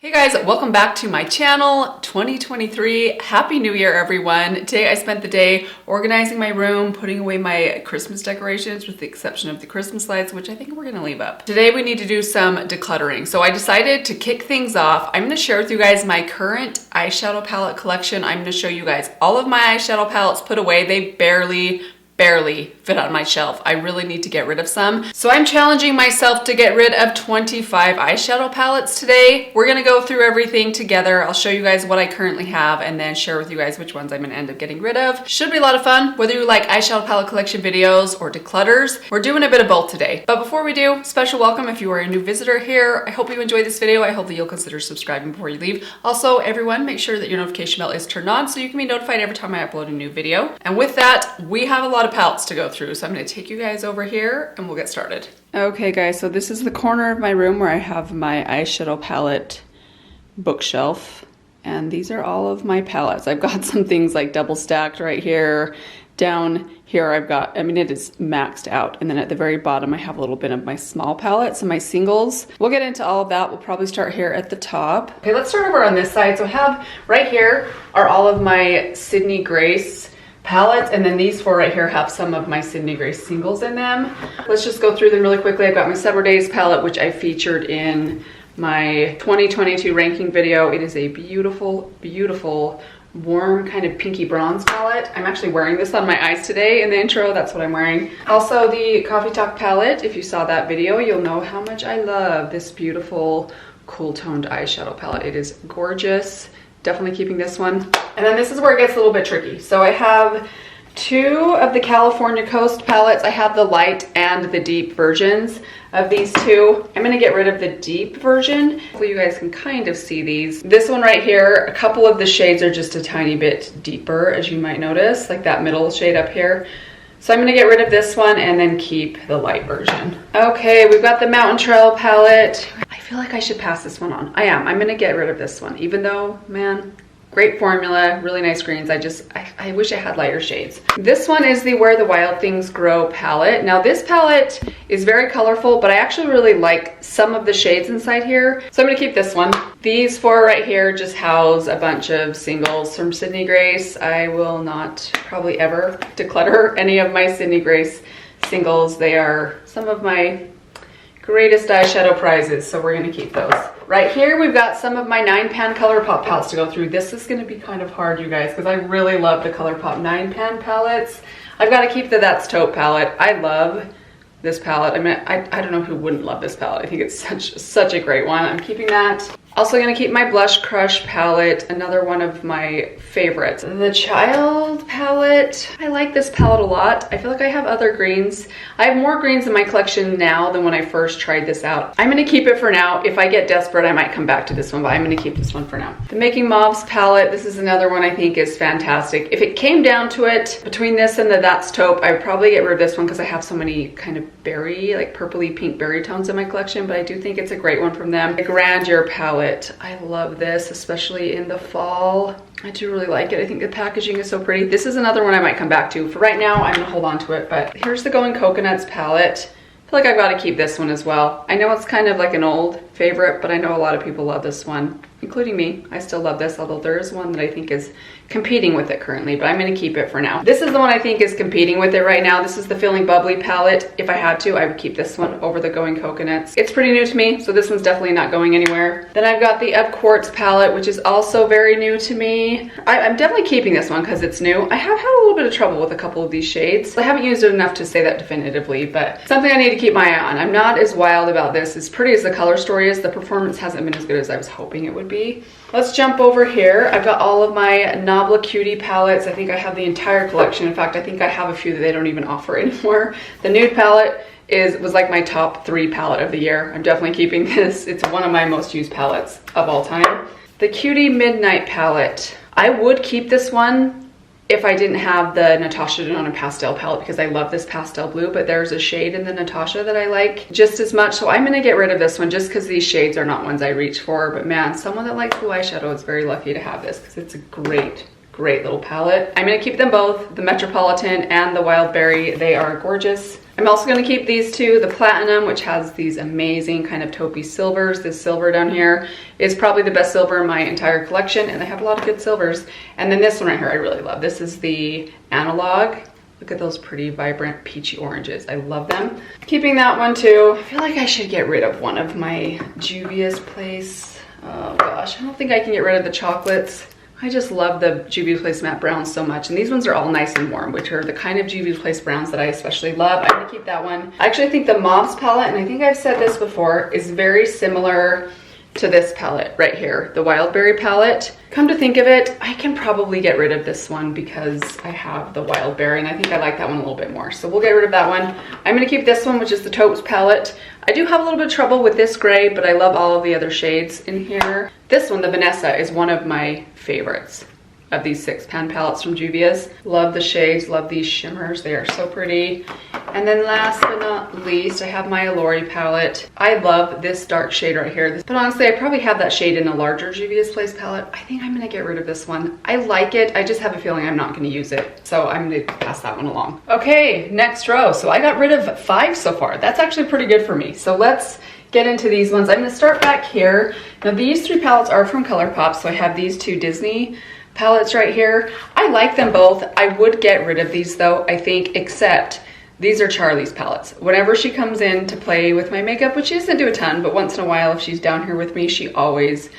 Hey guys, welcome back to my channel. 2023. Happy New Year, everyone. Today I spent the day organizing my room, putting away my Christmas decorations with the exception of the Christmas lights, which I think we're gonna leave up. Today we need to do some decluttering. So I decided to kick things off. I'm gonna share with you guys my current eyeshadow palette collection. I'm gonna show you guys all of my eyeshadow palettes put away. They barely fit on my shelf. I really need to get rid of some. So I'm challenging myself to get rid of 25 eyeshadow palettes today. We're gonna go through everything together. I'll show you guys what I currently have and then share with you guys which ones I'm gonna end up getting rid of. Should be a lot of fun, whether you like eyeshadow palette collection videos or declutters. We're doing a bit of both today. But before we do, special welcome if you are a new visitor here. I hope you enjoyed this video. I hope that you'll consider subscribing before you leave. Also, everyone, make sure that your notification bell is turned on so you can be notified every time I upload a new video. And with that, we have a lot of palettes to go through. So I'm gonna take you guys over here and we'll get started. Okay guys, so this is the corner of my room where I have my eyeshadow palette bookshelf. And these are all of my palettes. I've got some things like double stacked right here. Down here I've got, it is maxed out. And then at the very bottom I have a little bit of my small palettes and my singles. We'll get into all of that. We'll probably start here at the top. Okay, let's start over on this side. So I have right here are all of my Sydney Grace palettes, and then these four right here have some of my Sydney Grace singles in them. Let's just go through them really quickly. I've got my Several Days palette, which I featured in my 2022 ranking video. It is a beautiful, beautiful, warm kind of pinky bronze palette. I'm actually wearing this on my eyes today in the intro. That's what I'm wearing. Also the Coffee Talk palette. If you saw that video, you'll know how much I love this beautiful cool toned eyeshadow palette. It is gorgeous. Definitely keeping this one. And then this is where it gets a little bit tricky. So I have two of the California Coast palettes. I have the light and the deep versions of these two. I'm gonna get rid of the deep version. Hopefully you guys can kind of see these. This one right here, a couple of the shades are just a tiny bit deeper, as you might notice, like that middle shade up here. So I'm gonna get rid of this one and then keep the light version. Okay, we've got the Mountain Trail palette. I feel like I should pass this one on. I'm gonna get rid of this one, even though, man, great formula, really nice greens. I wish I had lighter shades. This one is the Where the Wild Things Grow palette. Now this palette is very colorful, but I actually really like some of the shades inside here. So I'm gonna keep this one. These four right here just house a bunch of singles from Sydney Grace. I will not probably ever declutter any of my Sydney Grace singles. They are some of my greatest eyeshadow prizes, so we're gonna keep those. Right here, we've got some of my 9-pan ColourPop palettes to go through. This is gonna be kind of hard, you guys, because I really love the ColourPop 9-pan palettes. I've got to keep the That's Taupe palette. I love this palette. I don't know who wouldn't love this palette. I think it's such a great one. I'm keeping that. Also gonna keep my Blush Crush palette, another one of my favorites. The Child palette, I like this palette a lot. I feel like I have other greens. I have more greens in my collection now than when I first tried this out. I'm gonna keep it for now. If I get desperate, I might come back to this one, but I'm gonna keep this one for now. The Making Mauves palette, this is another one I think is fantastic. If it came down to it, between this and the That's Taupe, I'd probably get rid of this one because I have so many kind of berry, like purpley pink berry tones in my collection, but I do think it's a great one from them. The Grandeur palette. I love this, especially in the fall. I do really like it. I think the packaging is so pretty. This is another one I might come back to. For right now, I'm gonna hold on to it, but here's the Going Coconuts palette. I feel like I've got to keep this one as well. I know it's kind of like an old favorite, but I know a lot of people love this one, including me. I still love this, although there is one that I think is competing with it currently, but I'm gonna keep it for now. This is the one I think is competing with it right now. This is the Feeling Bubbly palette. If I had to, I would keep this one over the Going Coconuts. It's pretty new to me, so this one's definitely not going anywhere. Then I've got the Up Quartz palette, which is also very new to me. I'm definitely keeping this one because it's new. I have had a little bit of trouble with a couple of these shades. I haven't used it enough to say that definitively, but something I need to keep my eye on. I'm not as wild about this. As pretty as the color story is, the performance hasn't been as good as I was hoping it would be. Let's jump over here. I've got all of my Nabla Cutie palettes. I think I have the entire collection. In fact, I think I have a few that they don't even offer anymore. The nude palette was like my top 3 palette of the year. I'm definitely keeping this. It's one of my most used palettes of all time. The Cutie Midnight palette. I would keep this one if I didn't have the Natasha Denona pastel palette because I love this pastel blue, but there's a shade in the Natasha that I like just as much. So I'm gonna get rid of this one just because these shades are not ones I reach for. But man, someone that likes blue eyeshadow is very lucky to have this because it's a great little palette. I'm gonna keep them both, the Metropolitan and the Wild Berry. They are gorgeous. I'm also going to keep these two, the Platinum, which has these amazing kind of taupey silvers. This silver down here is probably the best silver in my entire collection, and they have a lot of good silvers. And then this one right here I really love. This is the Analog. Look at those pretty vibrant peachy oranges. I love them. Keeping that one too. I feel like I should get rid of one of my Juvia's Place. Oh gosh, I don't think I can get rid of the chocolates. I just love the Juvia's Place matte browns so much, and these ones are all nice and warm, which are the kind of Juvia's Place browns that I especially love. I'm gonna keep that one. I actually think the Mauves palette, and I think I've said this before, is very similar to this palette right here, the Wildberry palette. Come to think of it, I can probably get rid of this one because I have the Wildberry, and I think I like that one a little bit more. So we'll get rid of that one. I'm gonna keep this one, which is the Taupes palette. I do have a little bit of trouble with this gray, but I love all of the other shades in here. This one, the Vanessa, is one of my favorites of these 6-pan palettes from Juvia's. Love the shades, love these shimmers. They are so pretty. And then last but not least, I have my Allure palette. I love this dark shade right here. But honestly, I probably have that shade in a larger Juvia's Place palette. I think I'm gonna get rid of this one. I like it, I just have a feeling I'm not gonna use it. So I'm gonna pass that one along. Okay, next row. So I got rid of 5 so far. That's actually pretty good for me. So let's get into these ones. I'm gonna start back here. Now these 3 palettes are from ColourPop. So I have these 2 Disney palettes right here. I like them both. I would get rid of these though, I think, except these are Charlie's palettes. Whenever she comes in to play with my makeup, which she doesn't do a ton, but once in a while if she's down here with me, she always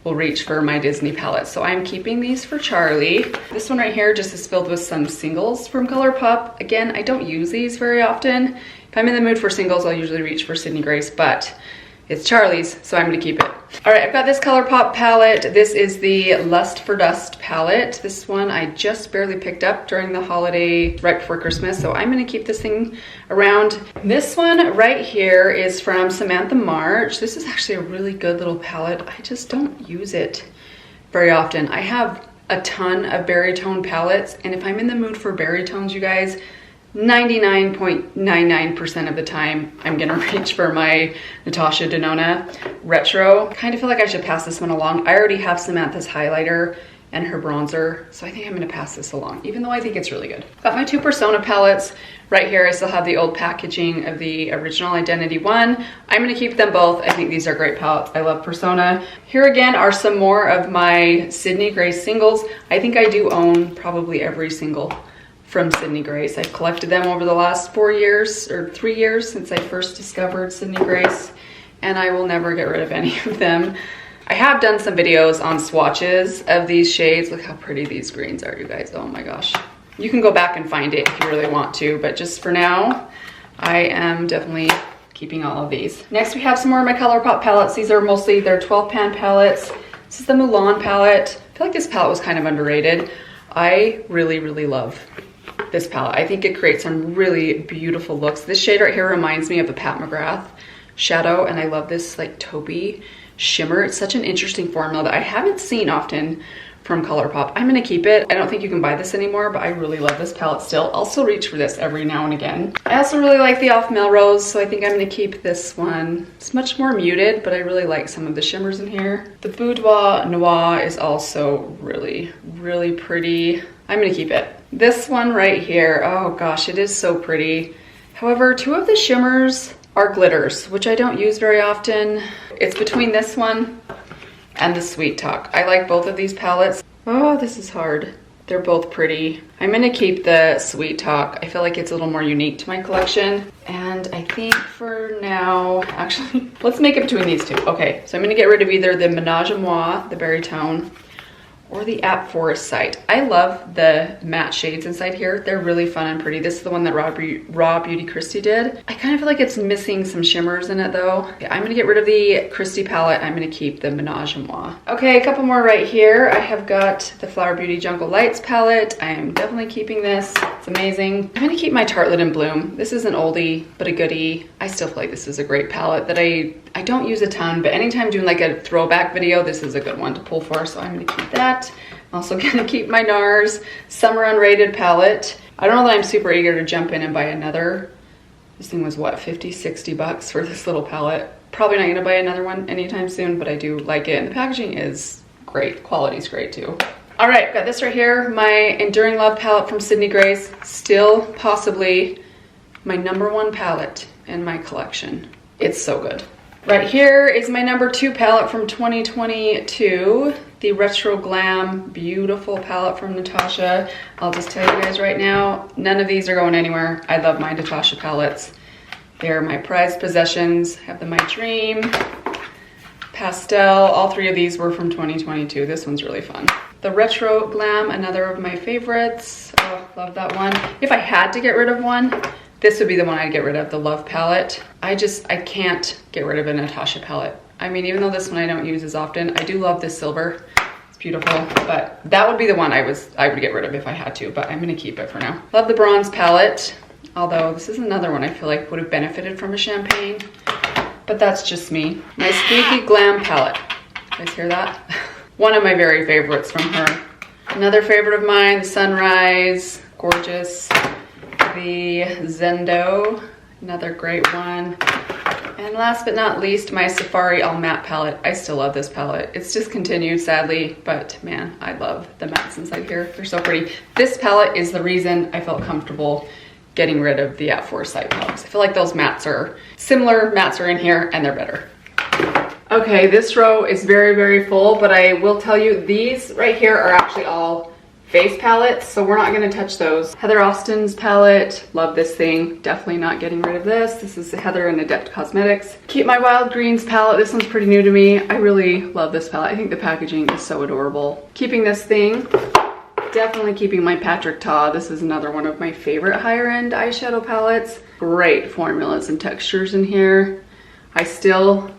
will reach for my Disney palettes. So I'm keeping these for Charlie. This one right here just is filled with some singles from ColourPop. Again, I don't use these very often. If I'm in the mood for singles, I'll usually reach for Sydney Grace, but it's Charlie's, so I'm gonna keep it. All right, I've got this ColourPop palette. This is the Lust for Dust palette. This one I just barely picked up during the holiday, right before Christmas, so I'm gonna keep this thing around. This one right here is from Samantha March. This is actually a really good little palette. I just don't use it very often. I have a ton of berry tone palettes, and if I'm in the mood for berry tones, you guys, 99.99% of the time, I'm gonna reach for my Natasha Denona Retro. Kind of feel like I should pass this one along. I already have Samantha's highlighter and her bronzer, so I think I'm gonna pass this along, even though I think it's really good. Got my 2 Persona palettes right here. I still have the old packaging of the original Identity one. I'm gonna keep them both. I think these are great palettes. I love Persona. Here again are some more of my Sydney Grace singles. I think I do own probably every single from Sydney Grace. I've collected them over the last 4 years or 3 years since I first discovered Sydney Grace, and I will never get rid of any of them. I have done some videos on swatches of these shades. Look how pretty these greens are, you guys. Oh my gosh. You can go back and find it if you really want to, but just for now, I am definitely keeping all of these. Next, we have some more of my ColourPop palettes. These are mostly their 12-pan palettes. This is the Mulan palette. I feel like this palette was kind of underrated. I really, really love this palette. I think it creates some really beautiful looks. This shade right here reminds me of a Pat McGrath shadow, and I love this like taupey shimmer. It's such an interesting formula that I haven't seen often from ColourPop. I'm gonna keep it. I don't think you can buy this anymore, but I really love this palette still. I'll still reach for this every now and again. I also really like the Off Melrose, so I think I'm gonna keep this one. It's much more muted, but I really like some of the shimmers in here. The Boudoir Noir is also really, really pretty. I'm gonna keep it. This one right here, oh gosh, it is so pretty. However, 2 of the shimmers are glitters, which I don't use very often. It's between this one and the Sweet Talk. I like both of these palettes. Oh, this is hard. They're both pretty. I'm gonna keep the Sweet Talk. I feel like it's a little more unique to my collection. And I think for now, actually, let's make it between these 2. Okay, so I'm gonna get rid of either the Menage a Moi, the berry tone, or the App Forest site. I love the matte shades inside here. They're really fun and pretty. This is the one that Raw Beauty Christie did. I kind of feel like it's missing some shimmers in it though. Okay, I'm gonna get rid of the Christie palette. I'm gonna keep the Menage a Moi. Okay, a couple more right here. I have got the Flower Beauty Jungle Lights palette. I am definitely keeping this. It's amazing. I'm gonna keep my Tartelette in Bloom. This is an oldie, but a goodie. I still feel like this is a great palette that I don't use a ton, but anytime doing like a throwback video, this is a good one to pull for, so I'm gonna keep that. I'm also gonna keep my NARS Summer Unrated palette. I don't know that I'm super eager to jump in and buy another. This thing was what, 50, 60 bucks for this little palette. Probably not gonna buy another one anytime soon, but I do like it. And the packaging is great, quality's great too. All right, got this right here, my Enduring Love palette from Sydney Grace. Still possibly my #1 palette in my collection. It's so good. Right here is my #2 palette from 2022, the Retro Glam Beautiful palette from Natasha. I'll just tell you guys right now, none of these are going anywhere. I love my Natasha palettes. They're my prized possessions. Have the My Dream, Pastel, all 3 of these were from 2022. This one's really fun. The Retro Glam, another of my favorites. Oh, love that one. If I had to get rid of one, this would be the one I'd get rid of, the Love palette. I can't get rid of a Natasha palette. I mean, even though this one I don't use as often, I do love this silver. It's beautiful, but that would be the one I would get rid of if I had to, but I'm gonna keep it for now. Love the bronze palette, although this is another one I feel like would have benefited from a champagne, but that's just me. My Squeaky Glam palette. You guys hear that? One of my very favorites from her. Another favorite of mine, the Sunrise, gorgeous. The Zendo, another great one. And last but not least, my Safari All Matte palette. I still love this palette. It's discontinued, sadly, but man, I love the mattes inside here. They're so pretty. This palette is the reason I felt comfortable getting rid of the At Foresight palettes. I feel like those mattes are similar, mattes are in here, and they're better. Okay, this row is very, very full, but I will tell you, these right here are actually all face palettes, so we're not going to touch those. Heather Austin's palette, love this thing, definitely not getting rid of this. This is Heather and Adept Cosmetics. Keep My Wild Greens palette, this one's pretty new to me. I really love this palette. I think the packaging is so adorable. Keeping this thing, definitely keeping my Patrick Ta. This is another one of my favorite higher end eyeshadow palettes. Great formulas and textures in here. I still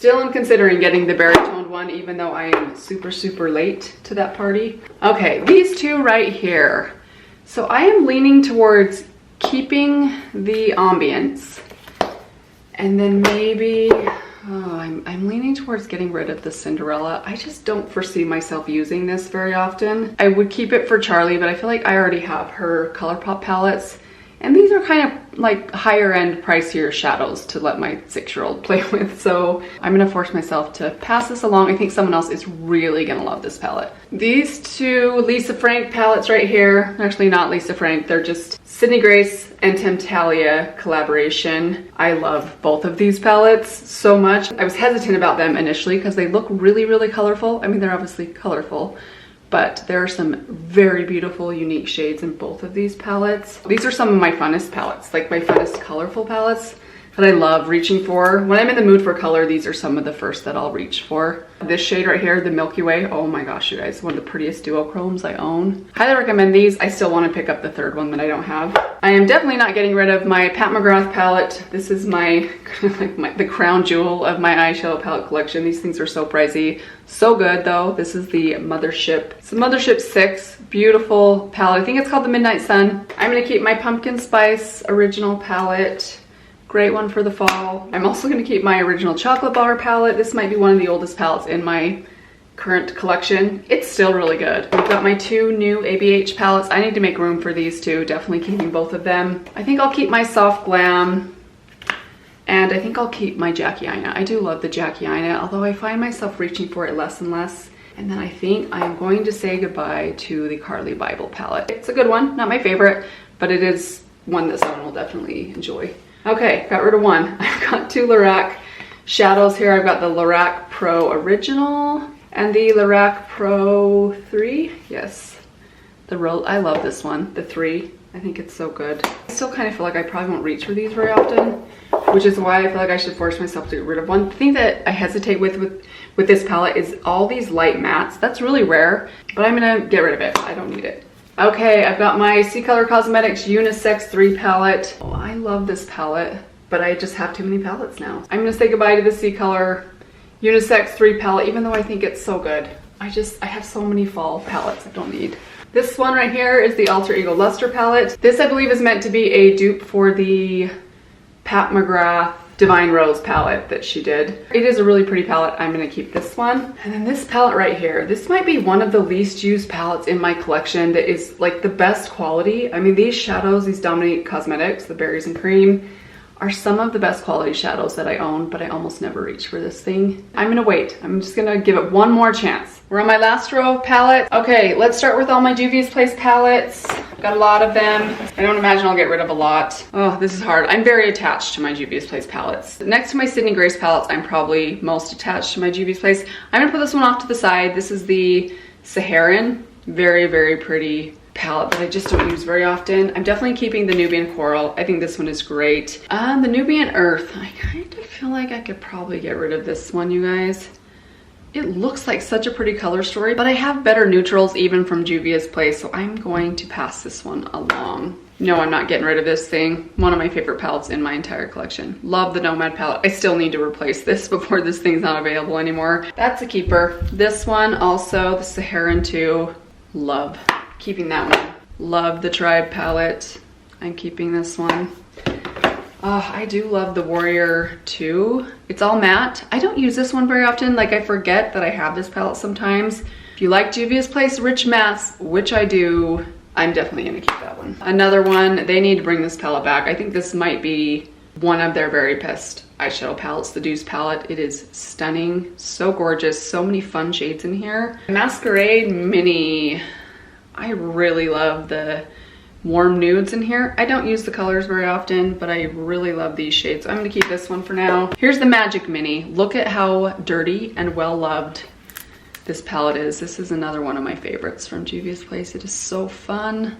am considering getting the berry toned one, even though I am super, super late to that party. Okay, these two right here. So I am leaning towards keeping the ambience, and then maybe, I'm leaning towards getting rid of the Cinderella. I just don't foresee myself using this very often. I would keep it for Charlie, but I feel like I already have her ColourPop palettes. And these are kind of like higher end, pricier shadows to let my 6-year-old play with. So I'm gonna force myself to pass this along. I think someone else is really gonna love this palette. These two Lisa Frank palettes right here, actually not Lisa Frank, they're just Sydney Grace and Temptalia collaboration. I love both of these palettes so much. I was hesitant about them initially because they look really, really colorful. I mean, they're obviously colorful, but there are some very beautiful, unique shades in both of these palettes. These are some of my funnest palettes, like my funnest colorful palettes that I love reaching for. When I'm in the mood for color, these are some of the first that I'll reach for. This shade right here, the Milky Way, oh my gosh, you guys, one of the prettiest duochromes I own. Highly recommend these. I still want to pick up the third one that I don't have. I am definitely not getting rid of my Pat McGrath palette. This is my, the crown jewel of my eyeshadow palette collection. These things are so pricey. So good though. This is the Mothership. It's the Mothership 6, beautiful palette. I think it's called the Midnight Sun. I'm gonna keep my Pumpkin Spice original palette. Great one for the fall. I'm also gonna keep my original Chocolate Bar palette. This might be one of the oldest palettes in my current collection. It's still really good. I've got my 2 new ABH palettes. I need to make room for these two. Definitely keeping both of them. I think I'll keep my Soft Glam, and I think I'll keep my Jackie Aina. I do love the Jackie Aina, although I find myself reaching for it less and less. And then I think I'm going to say goodbye to the Carly Bible palette. It's a good one, not my favorite, but it is one that someone will definitely enjoy. Okay, got rid of one. I've got 2 Lorac shadows here. I've got the Lorac Pro Original and the Lorac Pro 3. Yes, I love this one, the 3. I think it's so good. I still kind of feel like I probably won't reach for these very often, which is why I feel like I should force myself to get rid of one. The thing that I hesitate with this palette is all these light mattes. That's really rare, but I'm gonna get rid of it. I don't need it. Okay, I've got my C Color Cosmetics Unisex 3 palette. Oh, I love this palette, but I just have too many palettes now. I'm gonna say goodbye to the C Color Unisex 3 palette, even though I think it's so good. I have so many fall palettes I don't need. This one right here is the Alter Ego Luster palette. This I believe is meant to be a dupe for the Pat McGrath Divine Rose palette that she did. It is a really pretty palette. I'm gonna keep this one. And then this palette right here, this might be one of the least used palettes in my collection that is like the best quality. I mean, these shadows, these Dominique Cosmetics, the Berries and Cream, are some of the best quality shadows that I own, but I almost never reach for this thing. I'm gonna wait. I'm just gonna give it one more chance. We're on my last row of palettes. Okay, let's start with all my Juvia's Place palettes. Got a lot of them. I don't imagine I'll get rid of a lot. Oh, this is hard. I'm very attached to my Juvia's Place palettes. Next to my Sydney Grace palettes, I'm probably most attached to my Juvia's Place. I'm gonna put this one off to the side. This is the Saharan. Very, very pretty palette that I just don't use very often. I'm definitely keeping the Nubian Coral. I think this one is great. The Nubian Earth, I kind of feel like I could probably get rid of this one, you guys. It looks like such a pretty color story, but I have better neutrals even from Juvia's Place, so I'm going to pass this one along. No, I'm not getting rid of this thing. One of my favorite palettes in my entire collection. Love the Nomad palette. I still need to replace this before this thing's not available anymore. That's a keeper. This one also, the Saharan 2, love. Keeping that one. Love the Tribe palette. I'm keeping this one. I do love the Warrior 2. It's all matte. I don't use this one very often. Like, I forget that I have this palette sometimes. If you like Juvia's Place Rich Mattes, which I do, I'm definitely gonna keep that one. Another one, they need to bring this palette back. I think this might be one of their very best eyeshadow palettes, the Deuce palette. It is stunning, so gorgeous, so many fun shades in here. Masquerade Mini. I really love the warm nudes in here. I don't use the colors very often, but I really love these shades. So I'm gonna keep this one for now. Here's the Magic Mini. Look at how dirty and well loved this palette is. This is another one of my favorites from Juvia's Place. It is so fun.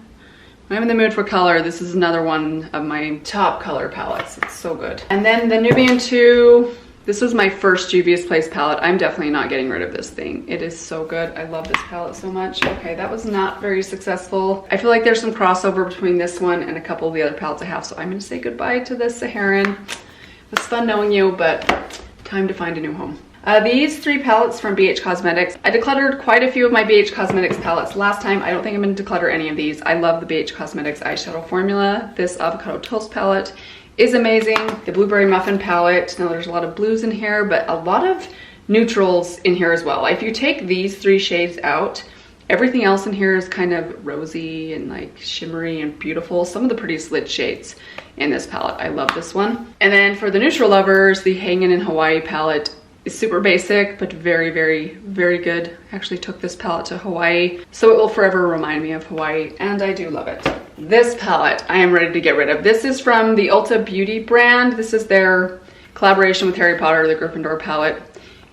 When I'm in the mood for color, this is another one of my top color palettes. It's so good. And then the Nubian 2. This was my first Juvia's Place palette. I'm definitely not getting rid of this thing. It is so good. I love this palette so much. Okay, that was not very successful. I feel like there's some crossover between this one and a couple of the other palettes I have, so I'm gonna say goodbye to the Saharan. It was fun knowing you, but time to find a new home. These 3 palettes from BH Cosmetics. I decluttered quite a few of my BH Cosmetics palettes last time. I don't think I'm gonna declutter any of these. I love the BH Cosmetics eyeshadow formula. This Avocado Toast palette is amazing. The Blueberry Muffin palette. Now there's a lot of blues in here, but a lot of neutrals in here as well. If you take these 3 shades out, everything else in here is kind of rosy and like shimmery and beautiful. Some of the prettiest lit shades in this palette. I love this one. And then for the neutral lovers, the Hangin' in Hawaii palette is super basic, but very, very, very good. I actually took this palette to Hawaii, so it will forever remind me of Hawaii, and I do love it. This palette I am ready to get rid of. This is from the Ulta Beauty brand. This is their collaboration with Harry Potter, the Gryffindor palette.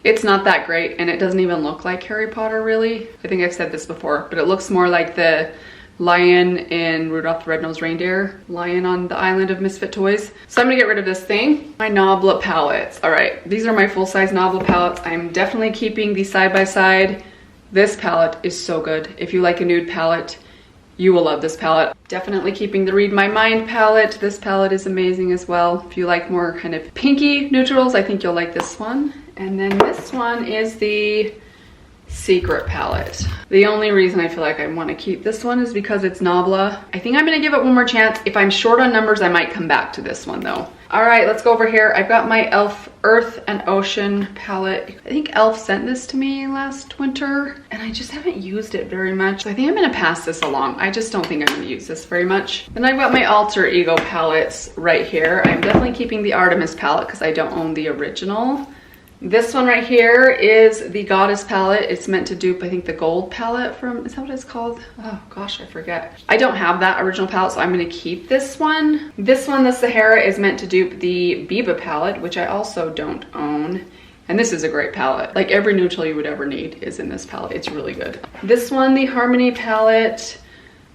It's not that great, and it doesn't even look like Harry Potter, really. I think I've said this before, but it looks more like the lion in Rudolph the Red-Nosed Reindeer, lion on the island of misfit toys. So I'm gonna get rid of this thing. My Nabla palettes. All right, these are my full-size Nabla palettes. I'm definitely keeping these side by side. This palette is so good. If you like a nude palette, you will love this palette. Definitely keeping the Read My Mind palette. This palette is amazing as well. If you like more kind of pinky neutrals, I think you'll like this one. And then this one is the Secret palette. The only reason I feel like I want to keep this one is because it's Nabla. I think I'm going to give it one more chance. If I'm short on numbers, I might come back to this one though. All right, let's go over here. I've got my e.l.f. Earth and Ocean palette. I think e.l.f. sent this to me last winter and I just haven't used it very much. So I think I'm going to pass this along. I just don't think I'm going to use this very much. Then I've got my Alter Ego palettes right here. I'm definitely keeping the Artemis palette because I don't own the original. This one right here is the Goddess palette. It's meant to dupe, I think, the gold palette from, is that what it's called? Oh gosh, I forget. I don't have that original palette, so I'm gonna keep this one. This one, the Sahara, is meant to dupe the Biba palette, which I also don't own. And this is a great palette. Like every neutral you would ever need is in this palette. It's really good. This one, the Harmony palette.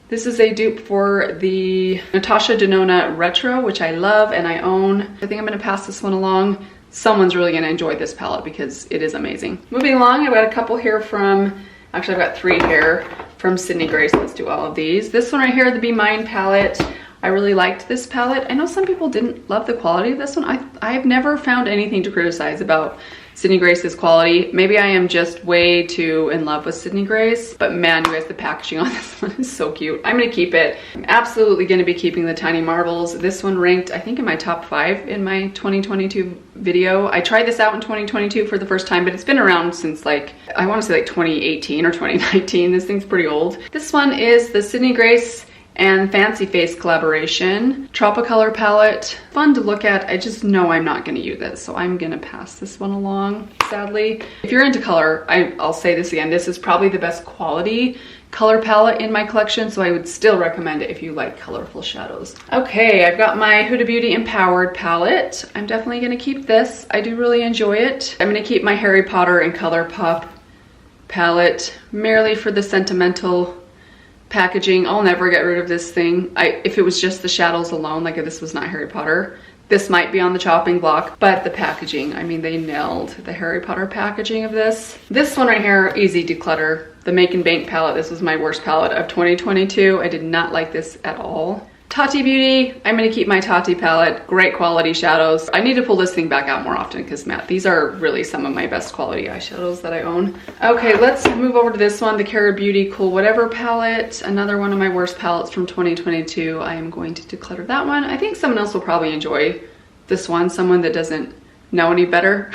This is a dupe for the Natasha Denona Retro, which I love and I own. I think I'm gonna pass this one along. Someone's really gonna enjoy this palette because it is amazing. Moving along, I've got a couple here from, actually I've got 3 here from Sydney Grace. Let's do all of these. This one right here, the Be Mine palette. I really liked this palette. I know some people didn't love the quality of this one. I've never found anything to criticize about Sydney Grace's quality. Maybe I am just way too in love with Sydney Grace, but man, you guys, the packaging on this one is so cute. I'm gonna keep it. I'm absolutely gonna be keeping the Tiny Marbles. This one ranked, I think, in my top 5 in my 2022 video. I tried this out in 2022 for the first time, but it's been around since like, I wanna say like 2018 or 2019. This thing's pretty old. This one is the Sydney Grace and Fancy Face collaboration. Tropicolor palette, fun to look at. I just know I'm not gonna use it, so I'm gonna pass this one along, sadly. If you're into color, I'll say this again, this is probably the best quality color palette in my collection, so I would still recommend it if you like colorful shadows. Okay, I've got my Huda Beauty Empowered palette. I'm definitely gonna keep this. I do really enjoy it. I'm gonna keep my Harry Potter and ColourPop palette merely for the sentimental packaging. I'll never get rid of this thing. If it was just the shadows alone, like if this was not Harry Potter, this might be on the chopping block, but the packaging, I mean, they nailed the Harry Potter packaging of this. This one right here, easy declutter. The Make and Bank palette, this was my worst palette of 2022. I did not like this at all. Tati Beauty, I'm gonna keep my Tati palette. Great quality shadows. I need to pull this thing back out more often because, Matt, these are really some of my best quality eyeshadows that I own. Okay, let's move over to this one, the Kara Beauty Cool Whatever palette. Another one of my worst palettes from 2022. I am going to declutter that one. I think someone else will probably enjoy this one, someone that doesn't know any better.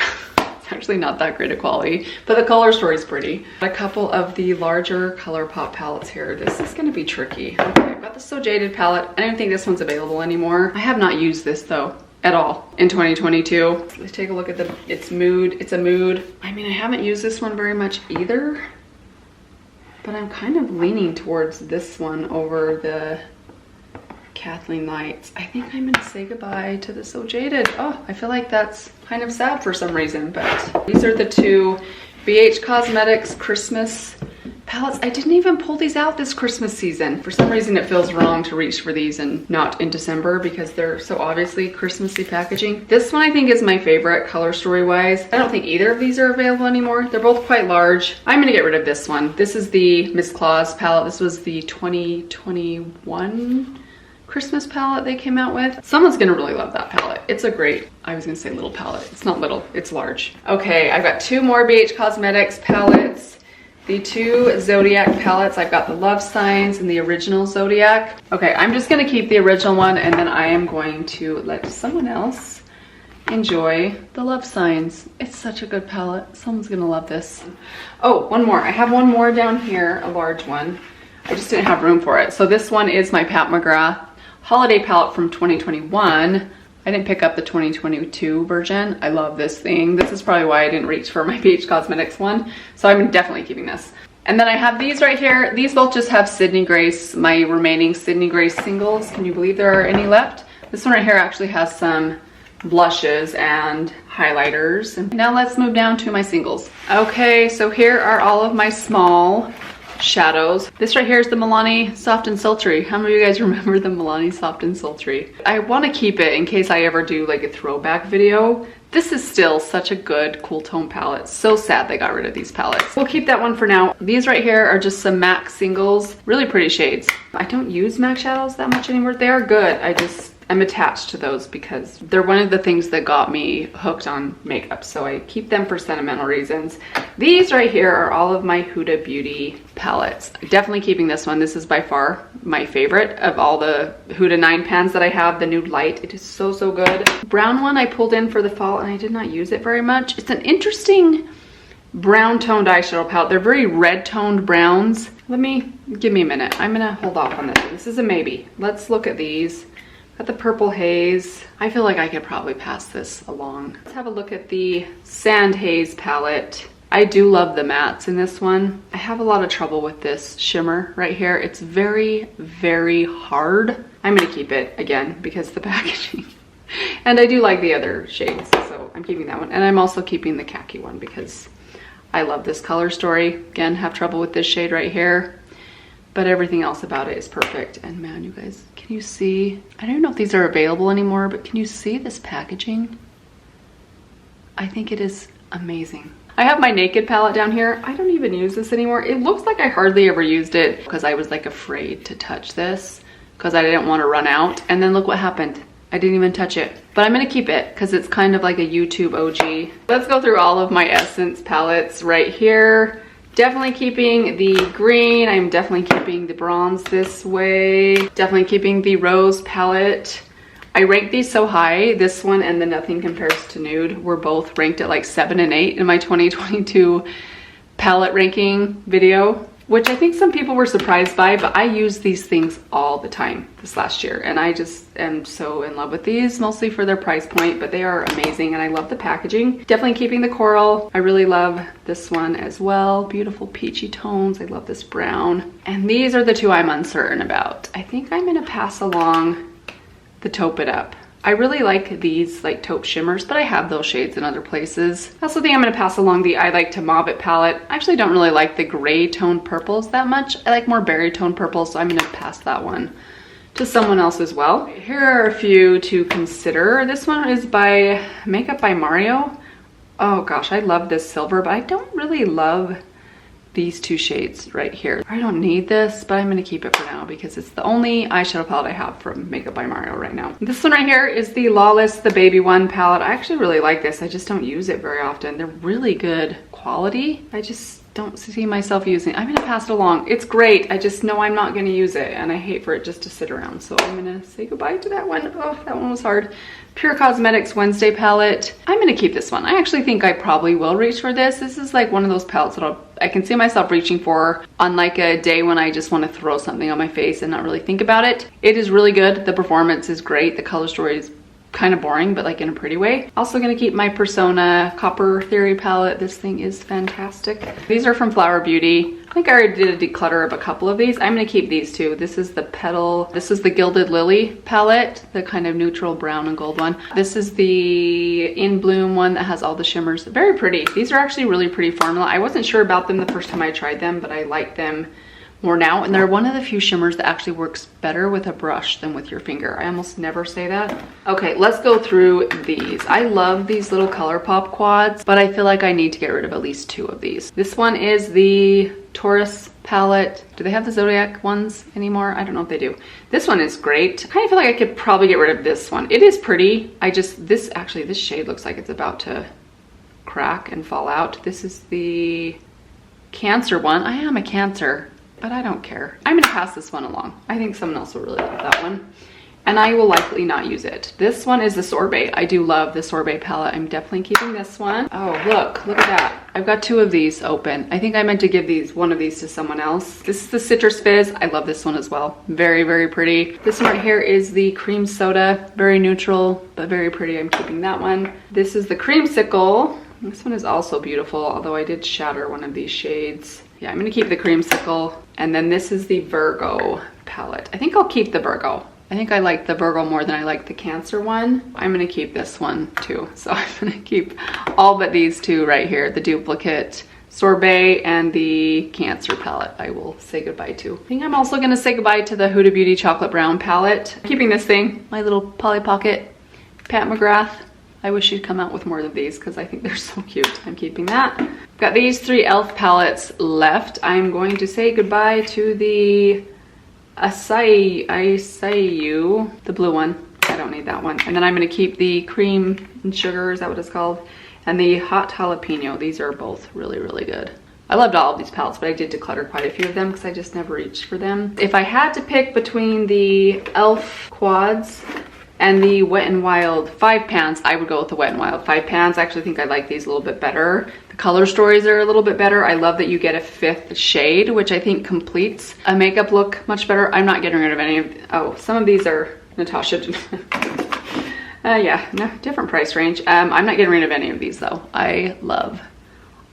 Actually not that great a quality, but the color story is pretty. A couple of the larger ColourPop palettes here. This is gonna be tricky. Okay, I've got the So Jaded palette. I don't think this one's available anymore. I have not used this though at all in 2022. Let's take a look at its mood. It's a mood. I mean, I haven't used this one very much either, but I'm kind of leaning towards this one over the Kathleen Lights. I think I'm gonna say goodbye to the So Jaded. Oh, I feel like that's kind of sad for some reason, but these are the two BH Cosmetics Christmas palettes. I didn't even pull these out this Christmas season. For some reason, it feels wrong to reach for these and not in December because they're so obviously Christmassy packaging. This one I think is my favorite color story wise. I don't think either of these are available anymore. They're both quite large. I'm gonna get rid of this one. This is the Miss Claus palette. This was the 2021 Christmas palette they came out with. Someone's gonna really love that palette. It's a great, I was gonna say little palette. It's not little, it's large. Okay, I've got two more BH Cosmetics palettes. The two Zodiac palettes. I've got the Love Signs and the original Zodiac. Okay, I'm just gonna keep the original one and then I am going to let someone else enjoy the Love Signs. It's such a good palette. Someone's gonna love this. Oh, one more. I have one more down here, a large one. I just didn't have room for it. So this one is my Pat McGrath holiday palette from 2021. I didn't pick up the 2022 version. I love this thing. This is probably why I didn't reach for my BH Cosmetics one. So I'm definitely keeping this. And then I have these right here. These both just have Sydney Grace, my remaining Sydney Grace singles. Can you believe there are any left? This one right here actually has some blushes and highlighters. And now let's move down to my singles. Okay, so here are all of my small shadows. This right here is the Milani Soft and Sultry. How many of you guys remember the Milani Soft and Sultry? I want to keep it in case I ever do like a throwback video. This is still such a good cool tone palette. So sad they got rid of these palettes. We'll keep that one for now. These right here are just some MAC singles. Really pretty shades. I don't use MAC shadows that much anymore. They are good. I'm attached to those because they're one of the things that got me hooked on makeup. So I keep them for sentimental reasons. These right here are all of my Huda Beauty palettes. Definitely keeping this one. This is by far my favorite of all the Huda 9 pans that I have. The nude light, it is so, so good. Brown one I pulled in for the fall and I did not use it very much. It's an interesting brown toned eyeshadow palette. They're very red toned browns. Give me a minute. I'm gonna hold off on this. This is a maybe. Let's look at these. Got the Purple Haze. I feel like I could probably pass this along. Let's have a look at the Sand Haze palette. I do love the mattes in this one. I have a lot of trouble with this shimmer right here. It's very, very hard. I'm gonna keep it again because the packaging. And I do like the other shades, so I'm keeping that one. And I'm also keeping the khaki one because I love this color story. Again, have trouble with this shade right here. But everything else about it is perfect. And man, you guys, can you see? I don't know if these are available anymore, but can you see this packaging? I think it is amazing. I have my Naked palette down here. I don't even use this anymore. It looks like I hardly ever used it because I was like afraid to touch this because I didn't want to run out. And then look what happened. I didn't even touch it. But I'm gonna keep it because it's kind of like a YouTube OG. Let's go through all of my Essence palettes right here. Definitely keeping the green. I'm definitely keeping the bronze this way. Definitely keeping the rose palette. I ranked these so high. This one and the Nothing Compares to Nude were both ranked at like 7 and 8 in my 2022 palette ranking video. which I think some people were surprised by, but I use these things all the time this last year, and I just am so in love with these, mostly for their price point, but they are amazing, and I love the packaging. Definitely keeping the coral. I really love this one as well. Beautiful peachy tones. I love this brown. And these are the two I'm uncertain about. I think I'm gonna pass along the Taupe It Up. I really like these like taupe shimmers, but I have those shades in other places. I also think I'm gonna pass along the I Like to Mauve It palette. I actually don't really like the gray tone purples that much. I like more berry tone purples, so I'm gonna pass that one to someone else as well. Here are a few to consider. This one is by Makeup by Mario. Oh gosh, I love this silver, but I don't really love these two shades right here. I don't need this, but I'm gonna keep it for now because it's the only eyeshadow palette I have from Makeup by Mario right now. This one right here is the Lawless, the Baby One palette. I actually really like this. I just don't use it very often. They're really good quality. I just don't see myself using it. I'm gonna pass it along. It's great. I just know I'm not gonna use it, and I hate for it just to sit around. So I'm gonna say goodbye to that one. Oh, that one was hard. Pure Cosmetics Wednesday palette. I'm gonna keep this one. I actually think I probably will reach for this. This is like one of those palettes that I can see myself reaching for on like a day when I just want to throw something on my face and not really think about it. It is really good. The performance is great. The color story is kind of boring, but like in a pretty way. Also gonna keep my Persona Copper Theory palette. This thing is fantastic. These are from Flower Beauty. I think I already did a declutter of a couple of these. I'm gonna keep these two. This is the Petal, this is the Gilded Lily palette, the kind of neutral brown and gold one. This is the In Bloom one that has all the shimmers. Very pretty. These are actually really pretty formula. I wasn't sure about them the first time I tried them, but I like them more now, and they're one of the few shimmers that actually works better with a brush than with your finger. I almost never say that. Okay, let's go through these. I love these little ColourPop quads, but I feel like I need to get rid of at least two of these. This one is the Taurus palette. Do they have the Zodiac ones anymore? I don't know if they do. This one is great. I kind of feel like I could probably get rid of this one. It is pretty. This shade looks like it's about to crack and fall out. This is the Cancer one. I am a Cancer, but I don't care. I'm gonna pass this one along. I think someone else will really love that one, and I will likely not use it. This one is the Sorbet. I do love the Sorbet palette. I'm definitely keeping this one. Oh, look at that. I've got two of these open. I think I meant to give one of these to someone else. This is the Citrus Fizz. I love this one as well. Very, very pretty. This one right here is the Cream Soda. Very neutral, but very pretty. I'm keeping that one. This is the Creamsicle. This one is also beautiful, although I did shatter one of these shades. Yeah, I'm gonna keep the Creamsicle. And then this is the Virgo palette. I think I'll keep the Virgo. I think I like the Virgo more than I like the Cancer one. I'm gonna keep this one too. So I'm gonna keep all but these two right here, the duplicate Sorbet and the Cancer palette. I will say goodbye to. I think I'm also gonna say goodbye to the Huda Beauty Chocolate Brown palette. I'm keeping this thing, my little Polly Pocket Pat McGrath. I wish she'd come out with more of these because I think they're so cute. I'm keeping that. Got these three e.l.f. palettes left. I'm going to say goodbye to the Acai, the blue one. I don't need that one. And then I'm going to keep the Cream and Sugar, is that what it's called? And the Hot Jalapeno. These are both really, really good. I loved all of these palettes, but I did declutter quite a few of them because I just never reached for them. If I had to pick between the e.l.f. quads and the Wet n Wild 5 pans, I would go with the Wet n Wild 5 pans. I actually think I like these a little bit better. The color stories are a little bit better. I love that you get a 5th shade, which I think completes a makeup look much better. I'm not getting rid of any of, oh, some of these are Natasha. Yeah, no, different price range. I'm not getting rid of any of these though. I love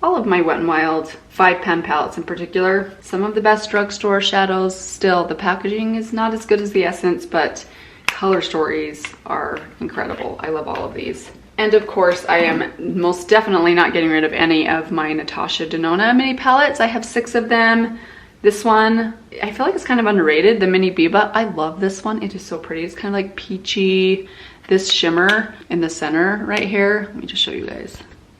all of my Wet n Wild 5 pan palettes in particular. Some of the best drugstore shadows still. The packaging is not as good as the Essence, but color stories are incredible. I love all of these. And of course, I am most definitely not getting rid of any of my Natasha Denona mini palettes. I have 6 of them. This one, I feel like it's kind of underrated, the Mini Biba. I love this one. It is so pretty. It's kind of like peachy. This shimmer in the center right here. Let me just show you guys.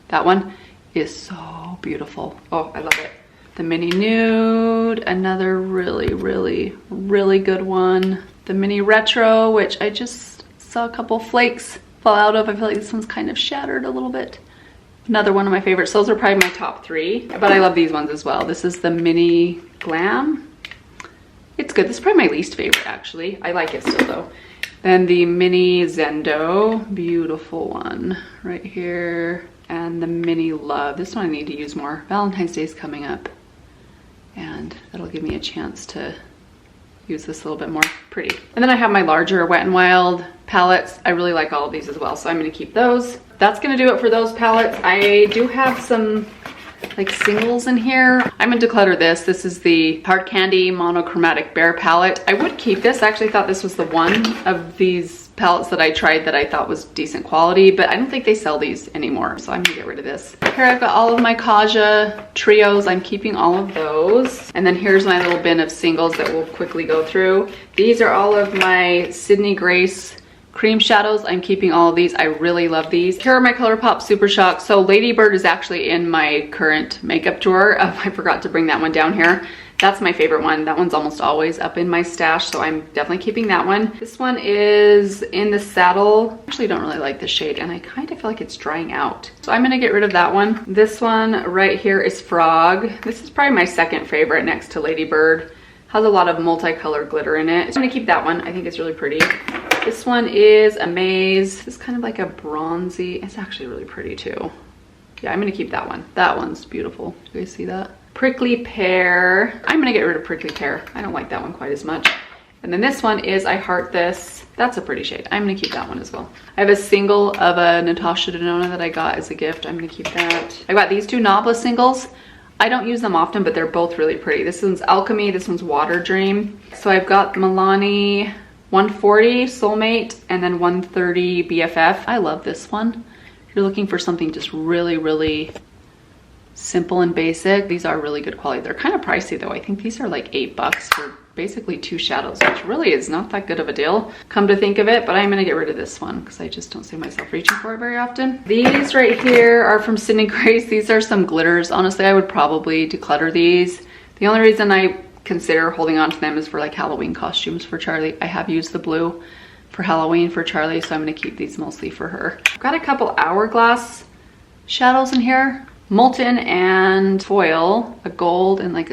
That one is so beautiful. Oh, I love it. The Mini Nude, another really, really, really good one. The Mini Retro, which I just saw a couple flakes fall out of. I feel like this one's kind of shattered a little bit. Another one of my favorites. Those are probably my top 3, but I love these ones as well. This is the Mini Glam. It's good. This is probably my least favorite, actually. I like it still, though. Then the Mini Zendo, beautiful one right here. And the Mini Love. This one I need to use more. Valentine's Day is coming up. and that'll give me a chance to use this a little bit more pretty. And then I have my larger Wet n Wild palettes. I really like all of these as well, so I'm gonna keep those. That's gonna do it for those palettes. I do have some like singles in here. I'm gonna declutter this. This is the Hard Candy Monochromatic Bear palette. I would keep this. I actually thought this was the one of these palettes that I tried that I thought was decent quality, but I don't think they sell these anymore, so I'm gonna get rid of this. Here I've got all of my Kaja trios. I'm keeping all of those. And then here's my little bin of singles that we'll quickly go through. These are all of my Sydney Grace cream shadows. I'm keeping all of these. I really love these. Here are my ColourPop Super Shock. So Ladybird is actually in my current makeup drawer. I forgot to bring that one down here. That's my favorite one. That one's almost always up in my stash, so I'm definitely keeping that one. This one is in the Saddle. I actually don't really like this shade, and I kind of feel like it's drying out. So I'm gonna get rid of that one. This one right here is Frog. This is probably my second favorite next to Ladybird. Has a lot of multicolored glitter in it. So I'm gonna keep that one. I think it's really pretty. This one is Amaze. It's kind of like a bronzy. It's actually really pretty too. Yeah, I'm gonna keep that one. That one's beautiful. Do you guys see that? Prickly Pear. I'm gonna get rid of Prickly Pear. I don't like that one quite as much. And then this one is I Heart This. That's a pretty shade. I'm gonna keep that one as well. I have a single of a Natasha Denona that I got as a gift. I'm gonna keep that. I got these two Nabla singles. I don't use them often, but they're both really pretty. This one's Alchemy, this one's Water Dream. So I've got Milani 140 Soulmate and then 130 BFF. I love this one. If you're looking for something just really, really simple and basic, these are really good quality. They're kind of pricey though. I think these are like $8 for basically 2 shadows, which really is not that good of a deal, come to think of it, but I'm gonna get rid of this one because I just don't see myself reaching for it very often. These right here are from Sydney Grace. These are some glitters. Honestly, I would probably declutter these. The only reason I consider holding on to them is for like Halloween costumes for Charlie. I have used the blue for Halloween for Charlie, so I'm gonna keep these mostly for her. I've got a couple Hourglass shadows in here. Molten and Foil, a gold and like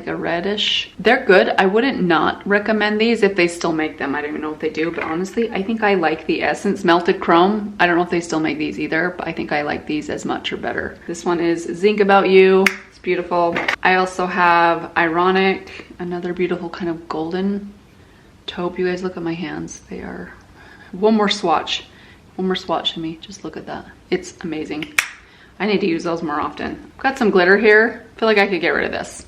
a reddish. They're good. I wouldn't not recommend these if they still make them. I don't even know if they do, but honestly, I think I like the Essence Melted Chrome. I don't know if they still make these either, but I think I like these as much or better. This one is Zinc About You. It's beautiful. I also have Ironic, another beautiful kind of golden taupe. You guys look at my hands. They are one more swatch to me. Just look at that. It's amazing. I need to use those more often. I've got some glitter here. I feel like I could get rid of this.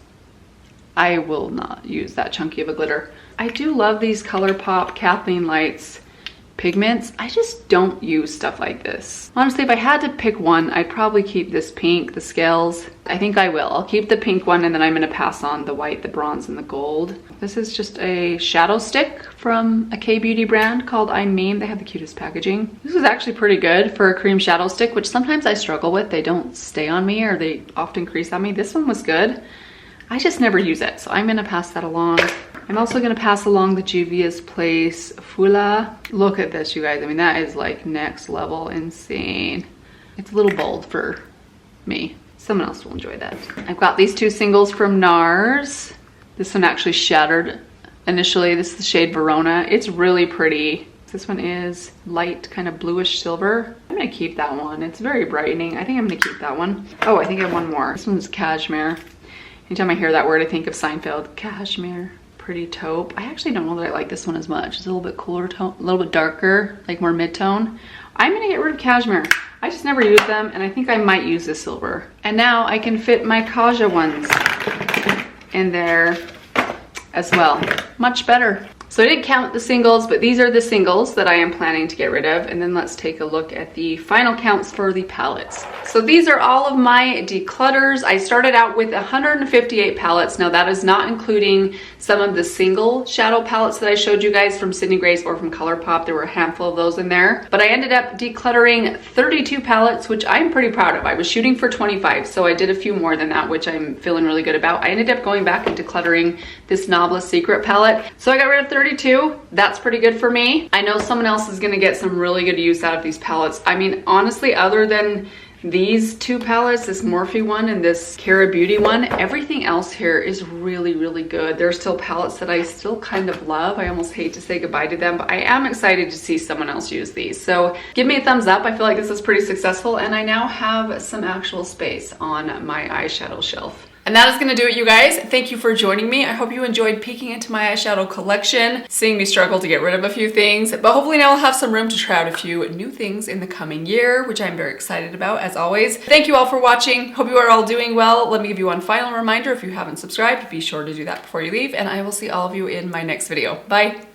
I will not use that chunky of a glitter. I do love these ColourPop Kathleen Lights pigments. I just don't use stuff like this. Honestly, if I had to pick one, I'd probably keep this pink, the Scales. I think I will. I'll keep the pink one and then I'm gonna pass on the white, the bronze, and the gold. This is just a shadow stick from a K-beauty brand called I'm Meme. They have the cutest packaging. This is actually pretty good for a cream shadow stick, which sometimes I struggle with. They don't stay on me or they often crease on me. This one was good. I just never use it, so I'm gonna pass that along. I'm also gonna pass along the Juvia's Place Fula. Look at this, you guys. I mean, that is like next level insane. It's a little bold for me. Someone else will enjoy that. I've got these two singles from NARS. This one actually shattered initially. This is the shade Verona. It's really pretty. This one is light kind of bluish silver. I'm gonna keep that one. It's very brightening. I think I'm gonna keep that one. Oh, I think I have one more. This one's Cashmere. Anytime I hear that word, I think of Seinfeld. Cashmere. Pretty taupe. I actually don't know that I like this one as much. It's a little bit cooler tone, a little bit darker, like more mid-tone. I'm gonna get rid of Cashmere. I just never use them, and I think I might use the silver. And now I can fit my Kaja ones in there as well. Much better. So I didn't count the singles, but these are the singles that I am planning to get rid of. And then let's take a look at the final counts for the palettes. So these are all of my declutters. I started out with 158 palettes. Now that is not including some of the single shadow palettes that I showed you guys from Sydney Grace or from ColourPop. There were a handful of those in there. But I ended up decluttering 32 palettes, which I'm pretty proud of. I was shooting for 25, so I did a few more than that, which I'm feeling really good about. I ended up going back and decluttering this Nabla Secret palette. So I got rid of 32. That's pretty good for me. I know someone else is gonna get some really good use out of these palettes. I mean, honestly, other than these two palettes, this Morphe one and this Cara Beauty one, everything else here is really, really good. There's still palettes that I still kind of love. I almost hate to say goodbye to them, but I am excited to see someone else use these. So give me a thumbs up. I feel like this is pretty successful, and I now have some actual space on my eyeshadow shelf. And that is gonna do it, you guys. Thank you for joining me. I hope you enjoyed peeking into my eyeshadow collection, seeing me struggle to get rid of a few things, but hopefully now I'll have some room to try out a few new things in the coming year, which I'm very excited about, as always. Thank you all for watching. Hope you are all doing well. Let me give you one final reminder. If you haven't subscribed, be sure to do that before you leave, and I will see all of you in my next video. Bye.